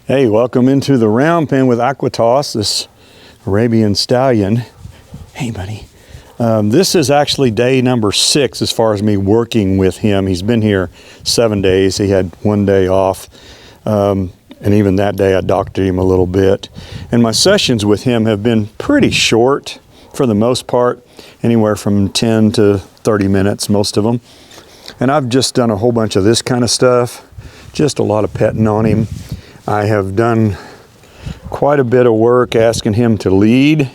Hey, welcome into the round pen with Aequitas, this Arabian Stallion. Hey, buddy. This is actually day number 6 as far as me working with him. He's been here 7 days. He had 1 day off. And even that day I doctored him a little bit. And my sessions with him have been pretty short for the most part, anywhere from 10 to 30 minutes, most of them. And I've just done a whole bunch of this kind of stuff, just a lot of petting on him. I have done quite a bit of work asking him to lead,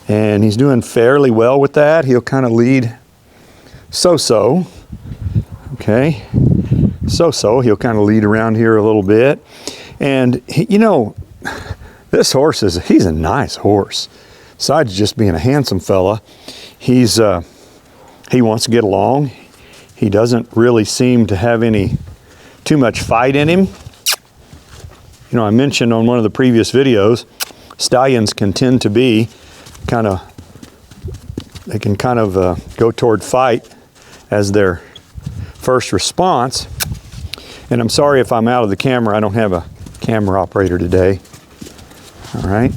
and he's doing fairly well with that. He'll kind of lead so-so, okay? So-so, he'll kind of lead around here a little bit. And, you know, this horse he's a nice horse. Besides just being a handsome fella, he wants to get along. He doesn't really seem to have too much fight in him. You know, I mentioned on one of the previous videos, stallions can tend to be they can kind of go toward fight as their first response. And I'm sorry if I'm out of the camera. I don't have a camera operator today. All right.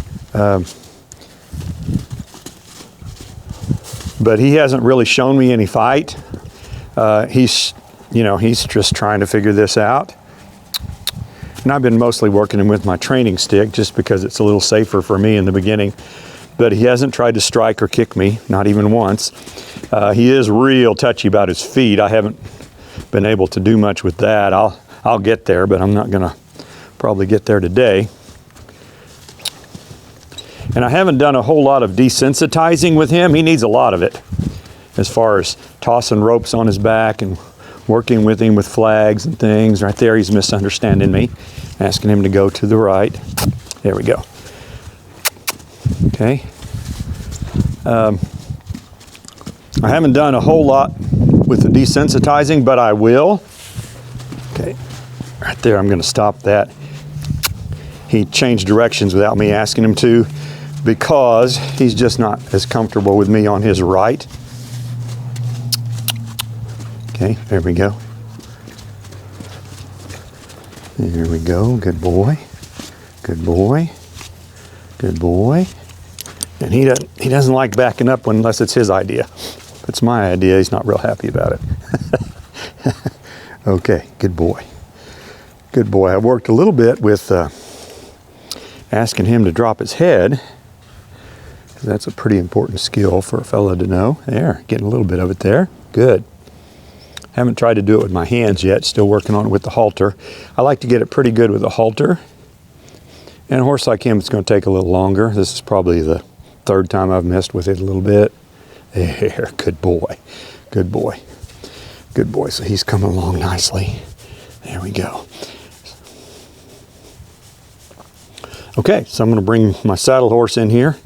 But he hasn't really shown me any fight. He's just trying to figure this out. And I've been mostly working him with my training stick just because it's a little safer for me in the beginning. But he hasn't tried to strike or kick me, not even once. He is real touchy about his feet. I haven't been able to do much with that. I'll get there, but I'm not gonna probably get there today. And I haven't done a whole lot of desensitizing with him. He needs a lot of it, as far as tossing ropes on his back and working with him with flags and things. Right there, he's misunderstanding me, asking him to go to the right. There we go. Okay. I haven't done a whole lot with the desensitizing, but I will. Okay, right there, I'm going to stop that. He changed directions without me asking him to, because he's just not as comfortable with me on his right. Okay, there we go. There we go. Good boy. Good boy. Good boy. And he doesn't like backing up unless it's his idea. If it's my idea, he's not real happy about it. Okay, good boy. Good boy. I worked a little bit with asking him to drop his head. That's a pretty important skill for a fella to know. There, getting a little bit of it there. Good. Haven't tried to do it with my hands yet. Still working on it with the halter. I like to get it pretty good with the halter. And a horse like him, it's going to take a little longer. This is probably the 3rd time I've messed with it a little bit. There, good boy. Good boy. Good boy. So he's coming along nicely. There we go. Okay, so I'm going to bring my saddle horse in here.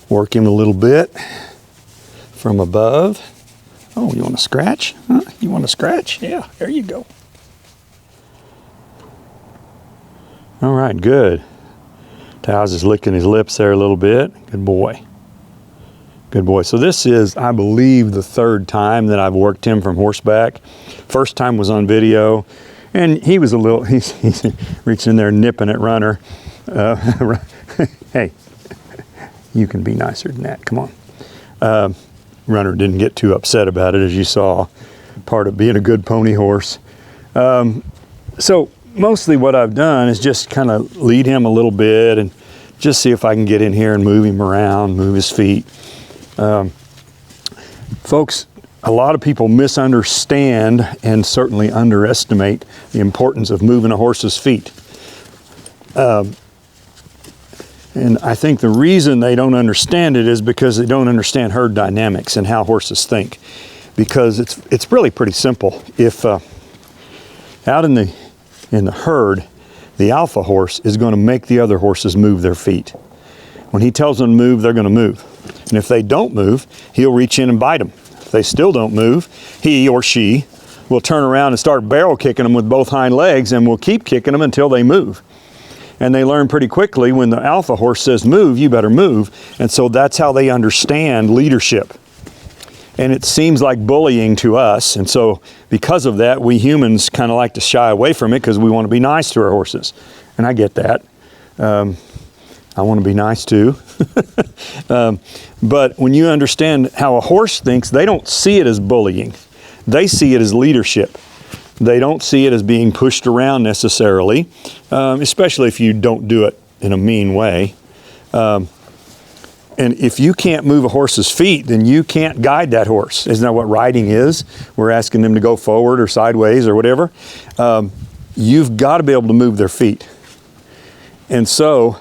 Work him a little bit from above. Oh, you want to scratch? Huh? You want to scratch? Yeah, there you go. All right, good. Tow's is licking his lips there a little bit. Good boy. Good boy. So this is, I believe, the 3rd time that I've worked him from horseback. First time was on video, and he was he's reaching in there nipping at Runner. Hey, you can be nicer than that. Come on. Runner didn't get too upset about it, as you saw. Part of being a good pony horse. So mostly what I've done is just kind of lead him a little bit and just see if I can get in here and move him around, move his feet. Folks, a lot of people misunderstand and certainly underestimate the importance of moving a horse's feet. And I think the reason they don't understand it is because they don't understand herd dynamics and how horses think. Because it's really pretty simple. If out in the herd, the alpha horse is going to make the other horses move their feet. When he tells them to move, they're going to move. And if they don't move, he'll reach in and bite them. If they still don't move, he or she will turn around and start barrel kicking them with both hind legs, and will keep kicking them until they move. And they learn pretty quickly, when the alpha horse says move, you better move. And so that's how they understand leadership. And it seems like bullying to us. And so because of that, we humans kind of like to shy away from it because we want to be nice to our horses. And I get that. I want to be nice too. But when you understand how a horse thinks, they don't see it as bullying. They see it as leadership. They don't see it as being pushed around necessarily, especially if you don't do it in a mean way. And if you can't move a horse's feet, then you can't guide that horse. Isn't that what riding is? We're asking them to go forward or sideways or whatever. You've got to be able to move their feet. And so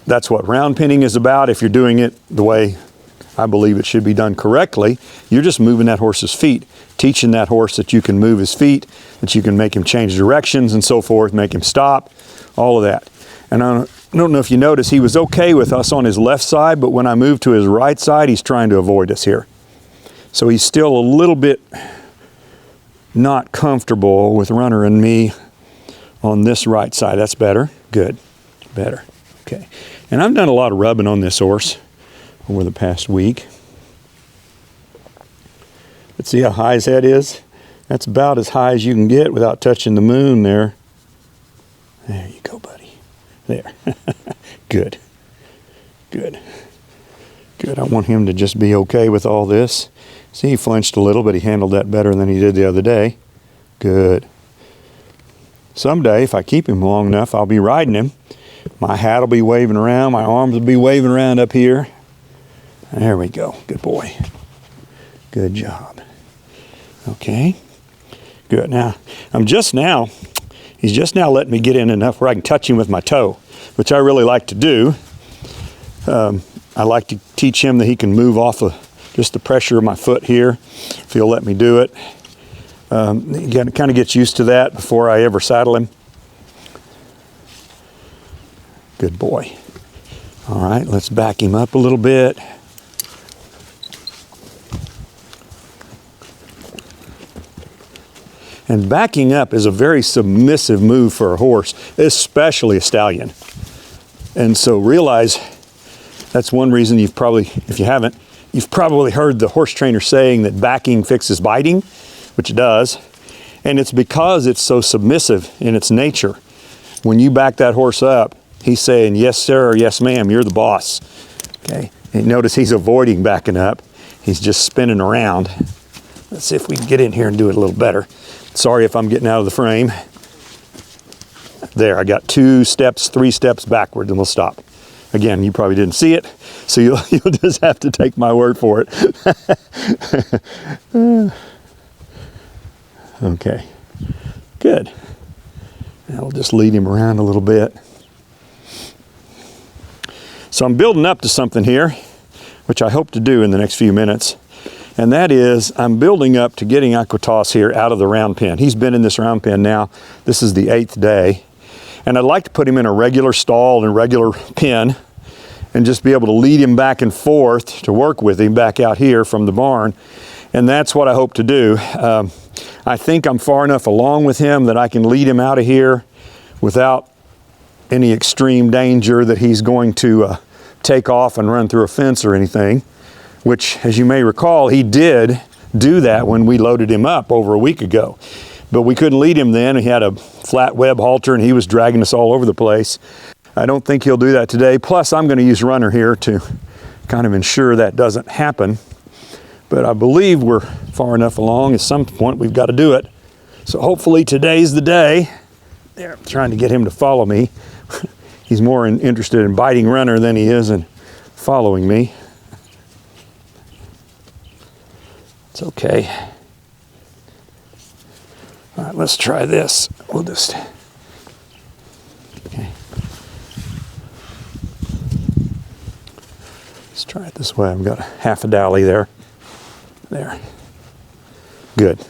that's what round pinning is about. If you're doing it the way I believe it should be done correctly, you're just moving that horse's feet, teaching that horse that you can move his feet, that you can make him change directions and so forth, make him stop, all of that. And I don't know if you notice, he was okay with us on his left side, but when I moved to his right side, he's trying to avoid us here. So he's still a little bit not comfortable with Runner and me on this right side. That's better. Good. Better. Okay. And I've done a lot of rubbing on this horse over the past week. But see how high his head is? That's about as high as you can get without touching the moon there. There you go, buddy. There. Good. Good. Good. I want him to just be okay with all this. See, he flinched a little, but he handled that better than he did the other day. Good. Someday, if I keep him long enough, I'll be riding him. My hat will be waving around. My arms will be waving around up here. There we go. Good boy. Good job. Okay. Good. Now, he's just now letting me get in enough where I can touch him with my toe, which I really like to do. I like to teach him that he can move off of just the pressure of my foot here, if he'll let me do it. He kind of gets used to that before I ever saddle him. Good boy. All right, let's back him up a little bit. And backing up is a very submissive move for a horse, especially a stallion. And so realize that's one reason you've probably, if you haven't, you've probably heard the horse trainer saying that backing fixes biting, which it does. And it's because it's so submissive in its nature. When you back that horse up, he's saying, yes, sir, or yes, ma'am, you're the boss. Okay. And notice he's avoiding backing up. He's just spinning around. Let's see if we can get in here and do it a little better. Sorry if I'm getting out of the frame. There, I got 2 steps, 3 steps backward, and we'll stop. Again, you probably didn't see it, so you'll just have to take my word for it. Okay, good. Now we'll just lead him around a little bit. So I'm building up to something here, which I hope to do in the next few minutes. And that is, I'm building up to getting Aequitas here out of the round pen. He's been in this round pen now. This is the 8th day. And I'd like to put him in a regular stall and regular pen and just be able to lead him back and forth to work with him back out here from the barn. And that's what I hope to do. I think I'm far enough along with him that I can lead him out of here without any extreme danger that he's going to take off and run through a fence or anything. Which, as you may recall, he did do that when we loaded him up over a week ago. But we couldn't lead him then. He had a flat web halter and he was dragging us all over the place. I don't think he'll do that today. Plus, I'm going to use Runner here to kind of ensure that doesn't happen. But I believe we're far enough along. At some point, we've got to do it. So hopefully today's the day. There, I'm trying to get him to follow me. He's more interested in biting Runner than he is in following me. It's okay. All right, let's try this. We'll just, okay. Let's try it this way. I've got half a dally there. There. Good.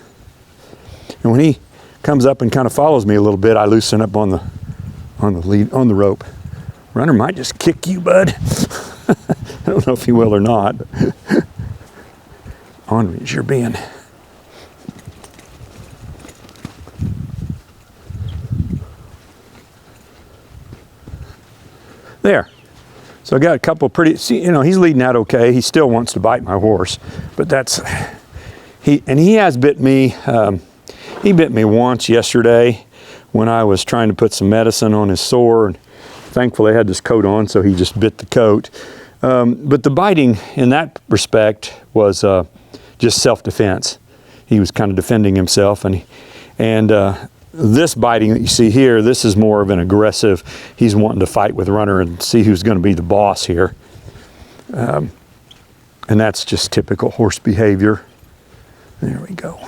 And when he comes up and kind of follows me a little bit, I loosen up on the rope. Runner might just kick you, bud. I don't know if he will or not. Ornery as you're being. There. So I got a couple pretty, see, you know, he's leading out okay. He still wants to bite my horse, but that's, he has bit me, he bit me once yesterday when I was trying to put some medicine on his sore, and thankfully I had this coat on, so he just bit the coat. But the biting in that respect was just self-defense. He was kind of defending himself, and this biting that you see here, this is more of an aggressive, he's wanting to fight with Runner and see who's going to be the boss here. And that's just typical horse behavior. There we go.